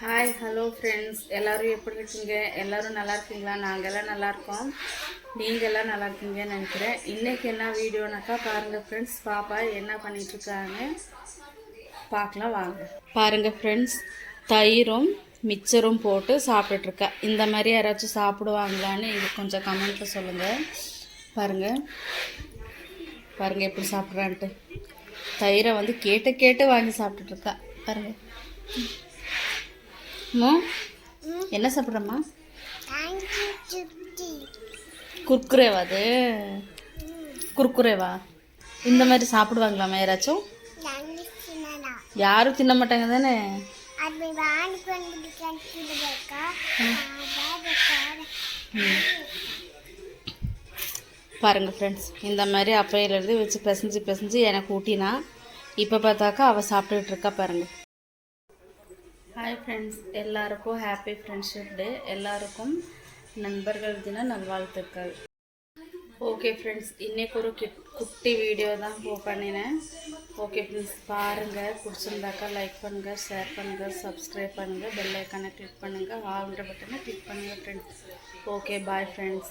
Hi hello friends, எல்லோரும் எப்படி இருக்கீங்க? எல்லோரும் நல்லா இருக்கீங்களா? நாங்கள் எல்லாம் நல்லா இருக்கோம். நீங்கள் எல்லாம் நல்லா இருக்கீங்கன்னு நினைக்கிறேன். இன்றைக்கி என்ன வீடியோனாக்கா பாருங்கள் ஃப்ரெண்ட்ஸ், பாப்பா என்ன பண்ணிகிட்ருக்காங்க பார்க்கலாம் வாங்க. பாருங்கள் ஃப்ரெண்ட்ஸ், தயிரும் மிச்சரும் போட்டு சாப்பிட்டுட்ருக்கா. இந்த மாதிரி யாராச்சும் சாப்பிடுவாங்களான்னு இது கொஞ்சம் கமெண்ட்டில் சொல்லுங்கள். பாருங்கள் பாருங்கள் எப்படி சாப்பிட்றான்ட்டு. தயிரை வந்து கேட்டு வாங்கி சாப்பிட்டுட்ருக்கா. பாருங்கள். என்ன சாப்பிட்றம்மா? குர்குரேவா? அது குர்குரேவா? இந்த மாதிரி சாப்பிடுவாங்களாம்மா யாராச்சும்? யாரும் தின்ன மாட்டாங்க தானே. பாருங்கள் ஃப்ரெண்ட்ஸ், இந்த மாதிரி அப்பையிலேருந்து வச்சு பிசைஞ்சு எனக்கு ஊட்டினா இப்போ பார்த்தாக்கா அவள் சாப்பிட்டுட்டு இருக்கா. பாருங்கள். ஹாய் ஃப்ரெண்ட்ஸ், எல்லாருக்கும் ஹாப்பி ஃப்ரெண்ட்ஷிப் டே. எல்லாருக்கும் நண்பர்கள் தின நல்வாழ்த்துக்கள். ஓகே ஃப்ரெண்ட்ஸ், இன்றைக்கி ஒரு குட்டி வீடியோ தான் பண்ணினேன். ஓகே ஃப்ரெண்ட்ஸ், பாருங்கள். பிடிச்சிருந்தாக்கா லைக் பண்ணுங்கள், ஷேர் பண்ணுங்கள், சப்ஸ்கிரைப் பண்ணுங்கள், பெல் ஐக்கானை கிளிக் பண்ணுங்கள், ஆல்ன்ற பட்டனை கிளிக் பண்ணுங்கள் ஃப்ரெண்ட்ஸ். Okay, bye friends.